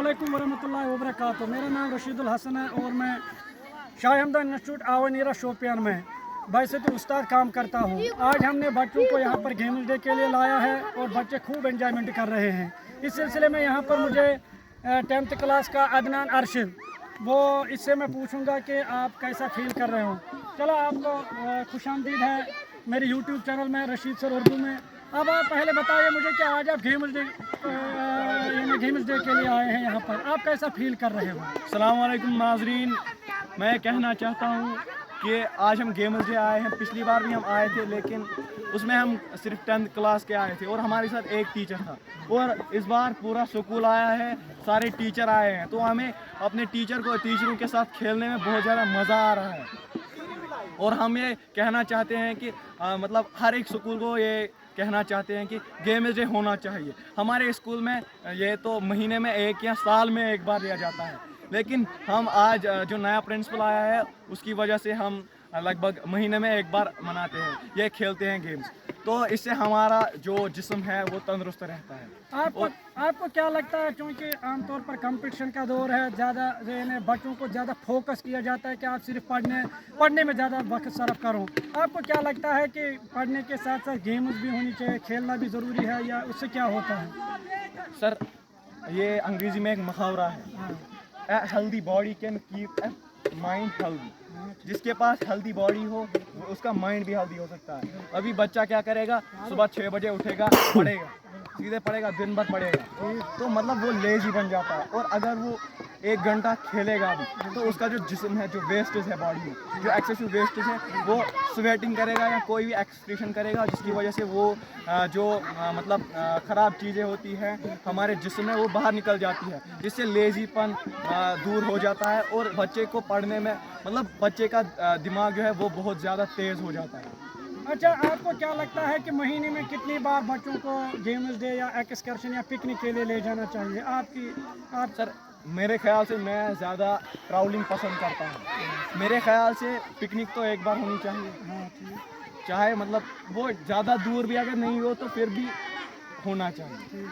अस्सलामुअलैकुम वरहमतुल्लाहि वबरकातुहू। मेरा नाम रशीदुल हसन है और मैं शाह हमदन इंस्टीट्यूट आवानीरा शोपियान में बैसित उस्ताद काम करता हूँ। आज हमने बच्चों को यहाँ पर गेम्स डे के लिए लाया है और बच्चे खूब एंजॉयमेंट कर रहे हैं। इस सिलसिले में यहाँ पर मुझे 10th क्लास का अदनान अरशद, वो इससे मैं पूछूंगा कि आप कैसा फील कर रहे हो। चलो, आपको खुशामदीद है मेरे यूट्यूब चैनल में रशीद सर उर्दू में। अब आप पहले बताइए मुझे कि आज आप गेम्स डे के लिए आए हैं यहाँ पर, आप कैसा फील कर रहे हो। अस्सलाम वालेकुम नाज़रीन, मैं कहना चाहता हूँ कि आज हम गेम्स डे आए हैं। पिछली बार भी हम आए थे लेकिन उसमें हम सिर्फ 10th क्लास के आए थे और हमारे साथ एक टीचर था, और इस बार पूरा स्कूल आया है, सारे टीचर आए हैं, तो हमें अपने टीचरों के साथ खेलने में बहुत ज़्यादा मज़ा आ रहा है। और हम ये कहना चाहते हैं कि मतलब हर एक स्कूल को ये कहना चाहते हैं कि गेम्स डे होना चाहिए। हमारे स्कूल में ये तो महीने में एक या साल में एक बार दिया जाता है, लेकिन हम आज जो नया प्रिंसिपल आया है उसकी वजह से हम लगभग महीने में एक बार मनाते हैं, ये खेलते हैं गेम्स, तो इससे हमारा जो जिस्म है वो तंदुरुस्त रहता है। आपको क्या लगता है, क्योंकि आमतौर पर कंपटीशन का दौर है, ज़्यादा बच्चों को ज़्यादा फोकस किया जाता है कि आप सिर्फ पढ़ने में ज़्यादा वक्त सर्फ करो, आपको क्या लगता है कि पढ़ने के साथ साथ गेम्स भी होनी चाहिए, खेलना भी ज़रूरी है, या उससे क्या होता है। सर, ये अंग्रेज़ी में एक मुहावरा है, a healthy body can keep a mind healthy. जिसके पास हेल्दी बॉडी हो उसका माइंड भी हेल्दी हो सकता है। अभी बच्चा क्या करेगा, सुबह 6 बजे उठेगा, पढ़ेगा, सीधे पढ़ेगा, दिन भर पढ़ेगा, तो मतलब वो लेजी बन जाता है। और अगर वो 1 घंटा खेलेगा भी तो उसका जो जिस्म है, जो वेस्टेज है बॉडी में, जो एक्सेसिव वेस्टेज है, वो स्वेटिंग करेगा या कोई भी एक्सक्रीशन करेगा, जिसकी वजह से वो मतलब ख़राब चीज़ें होती हैं हमारे जिस्म में, वो बाहर निकल जाती है, जिससे लेजीपन दूर हो जाता है और बच्चे को पढ़ने में मतलब बच्चे का दिमाग जो है वो बहुत ज़्यादा तेज़ हो जाता है। अच्छा, आपको क्या लगता है कि महीने में कितनी बार बच्चों को गेम्स डे या एक्सकर्शन या पिकनिक के लिए ले जाना चाहिए। सर, मेरे ख्याल से मैं ज़्यादा ट्रैवलिंग पसंद करता हूँ। मेरे ख्याल से पिकनिक तो एक बार होनी चाहिए, चाहे मतलब वो ज़्यादा दूर भी अगर नहीं हो तो फिर भी होना चाहिए।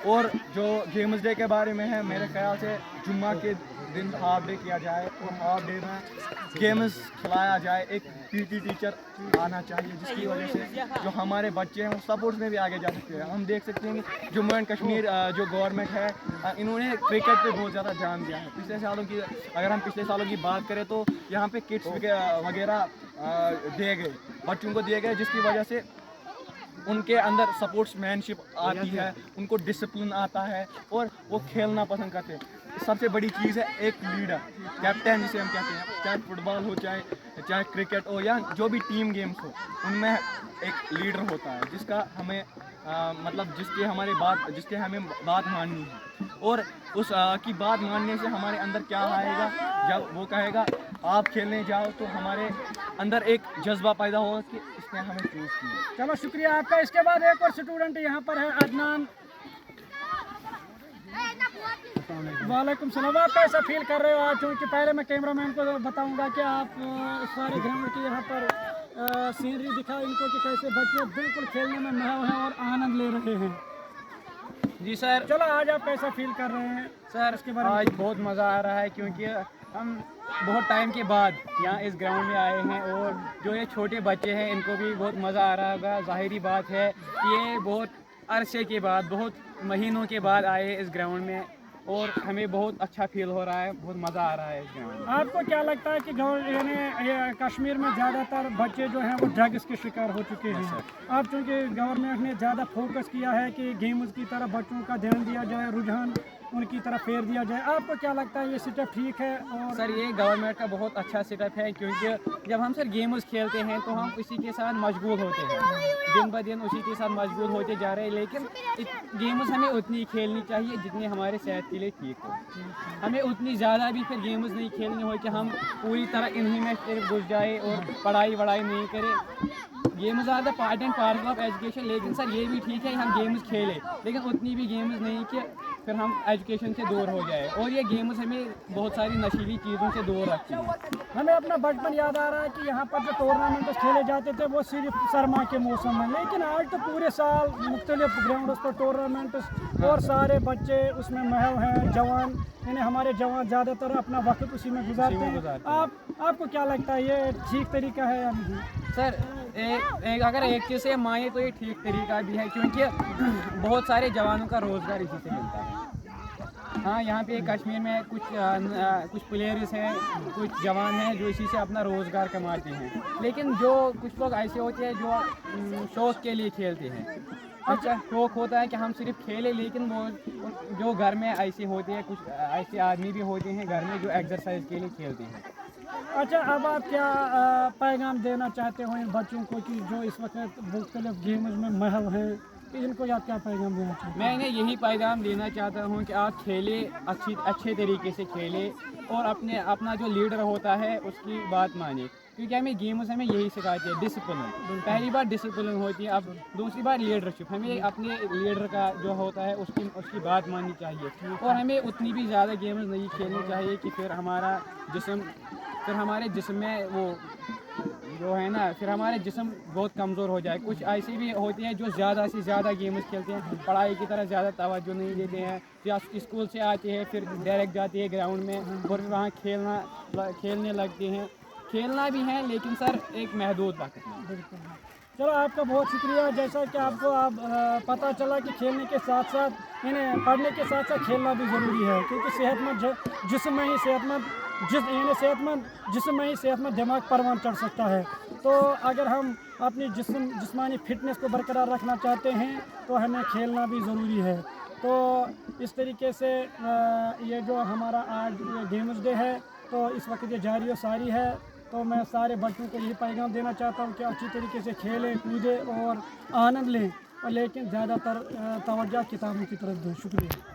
और जो गेम्स डे के बारे में है, मेरे ख्याल से जुम्मा के दिन हाफ डे किया जाए और हाफ डे में गेम्स खिलाया जाए। एक पीटी टीचर आना चाहिए जिसकी वजह से जो हमारे बच्चे हैं वो स्पोर्ट्स में भी आगे जा सकते हैं। हम देख सकते हैं कि जम्मू एंड कश्मीर जो गवर्नमेंट है, इन्होंने क्रिकेट पे बहुत ज़्यादा ध्यान दिया है। अगर हम पिछले सालों की बात करें तो यहाँ पे किट्स वगैरह दिए गए, बच्चों को दिए गए, जिसकी वजह से उनके अंदर स्पोर्ट्समैनशिप आती है, उनको डिसिप्लिन आता है और वो खेलना पसंद करते हैं। सबसे बड़ी चीज़ है एक लीडर, कैप्टन जिसे हम कहते हैं, चाहे फुटबॉल हो, चाहे क्रिकेट हो, या जो भी टीम गेम्स हो, उनमें एक लीडर होता है जिसका हमें मतलब जिसके हमें बात माननी है। और उस की बात मानने से हमारे अंदर क्या आएगा, जब वो कहेगा आप खेलने जाओ तो हमारे अंदर एक जज्बा पैदा होगा कि इसने हमें चूज़ किया। चलो, शुक्रिया आपका। इसके बाद एक और स्टूडेंट यहाँ पर है, अदनान। वालेकुम सलाम। आप कैसा फील कर रहे हो आज, क्योंकि पहले मैं कैमरामैन को बताऊंगा कि आप इस सारे ग्राउंड की यहाँ पर सीनरी दिखा इनको कि कैसे बच्चे बिल्कुल खेलने में महव हैं और आनंद ले रहे हैं। जी सर। चलो, आज आप कैसा फील कर रहे हैं सर, इसके बारे में। आज बहुत मज़ा आ रहा है क्योंकि हम बहुत टाइम के बाद यहाँ इस ग्राउंड में आए हैं, और जो ये छोटे बच्चे हैं इनको भी बहुत मज़ा आ रहा होगा। ज़ाहिरी बात है ये बहुत अरसे के बाद, बहुत महीनों के बाद आए इस ग्राउंड में, और हमें बहुत अच्छा फील हो रहा है, बहुत मज़ा आ रहा है इस ग्राउंड में। आपको क्या लगता है कि कश्मीर में ज़्यादातर बच्चे जो हैं वो ड्रग्स के शिकार हो चुके हैं। आप चूँकि गवर्नमेंट ने ज़्यादा फोकस किया है कि गेम्स की तरफ बच्चों का ध्यान दिया जाए, रुझान उनकी तरफ फेर दिया जाए, आपको क्या लगता है ये स्टेप ठीक है। और सर, ये गवर्नमेंट का बहुत अच्छा स्टेप है, क्योंकि जब हम सर गेम्स खेलते हैं तो हम उसी के साथ मशगूल होते हैं, दिन ब दिन उसी के साथ मशगूल होते जा रहे हैं, लेकिन गेम्स हमें उतनी खेलनी चाहिए जितनी हमारे सेहत के लिए ठीक हो। हमें उतनी ज़्यादा भी फिर गेम्स नहीं खेलनी हो कि हम पूरी तरह इन्हीं में घुस जाए और पढ़ाई वढ़ाई नहीं करें। Games are the part and parcel of education, लेकिन सर ये भी ठीक है हम गेम्स खेलें, लेकिन उतनी भी गेम्स नहीं कि फिर हम एजुकेशन से दूर हो जाए। और ये गेम्स हमें बहुत सारी नशीली चीज़ों से दूर रखती हैं। हमें अपना बचपन याद आ रहा है कि यहाँ पर जो टूर्नामेंट खेले जाते थे वो सिर्फ सरमा के मौसम में, लेकिन आज तो पूरे साल मुख्तलिफ ग्राउंड्स पर टूर्नामेंट और सारे बच्चे उसमें महव हैं, जवान, यानी हमारे जवान ज़्यादातर अपना वक्त उसी में गुजारते हैं। आपको क्या लगता है ये ठीक तरीका है या नहीं? सर अगर एक चीज़ से माने तो ये ठीक तरीका भी है, क्योंकि बहुत सारे जवानों का रोज़गार इसी से मिलता है। हाँ, यहाँ पे कश्मीर में कुछ प्लेयर्स हैं, कुछ जवान हैं जो इसी से अपना रोज़गार कमाते हैं, लेकिन जो कुछ लोग ऐसे होते हैं जो शौक़ के लिए खेलते हैं। अच्छा, शौक़ होता है कि हम सिर्फ खेलें, लेकिन वो जो घर में ऐसे होते हैं, कुछ ऐसे आदमी भी होते हैं घर में जो एक्सरसाइज के लिए खेलते हैं। अच्छा, अब आप क्या पैगाम देना चाहते हो इन बच्चों को कि जो इस वक्त मुख्तलिफ गेम्स में महव हैं, कि इनको आप क्या पैगाम देना चाहते मैं इन्हें यही पैगाम देना चाहता हूँ कि आप खेलें, अच्छे तरीके से खेलें और अपना जो लीडर होता है उसकी बात माने, क्योंकि हमें गेम्स हमें यही सिखाती है डिसिप्लिन। पहली बार डिसिप्लिन होती है, अब दूसरी बार लीडरशिप। हमें अपने लीडर का जो होता है उसकी बात माननी चाहिए, और हमें उतनी भी ज़्यादा गेम्स नहीं खेलनी चाहिए कि फिर हमारे जिस्म में वो जो है ना, फिर हमारे जिस्म बहुत कमज़ोर हो जाए। कुछ ऐसे भी होते हैं जो ज़्यादा से ज़्यादा गेम्स खेलते हैं, पढ़ाई की तरह ज़्यादा तवज्जो नहीं देते हैं, या स्कूल से आते हैं फिर डायरेक्ट जाते हैं ग्राउंड में और वहाँ खेलने लगते हैं। खेलना भी है, लेकिन सर एक महदूद वक्त में। बिल्कुल। चलो, आपका बहुत शुक्रिया। जैसा कि आपको पता चला कि खेलने के साथ साथ यानी पढ़ने के साथ साथ खेलना भी ज़रूरी है, क्योंकि सेहतमंद जिस्म में ही सेहतमंद दिमाग परवान चढ़ सकता है। तो अगर हम अपनी जिस्मानी फिटनेस को बरकरार रखना चाहते हैं तो हमें खेलना भी ज़रूरी है। तो इस तरीके से ये जो हमारा आज गेम्स डे है, तो इस वक्त ये जारी और सारी है। तो मैं सारे बच्चों को यही पैगाम देना चाहता हूँ कि अच्छी तरीके से खेलें, कूदें और आनंद लें, और लेकिन ज़्यादातर तवज्जो किताबों की तरफ दें। शुक्रिया।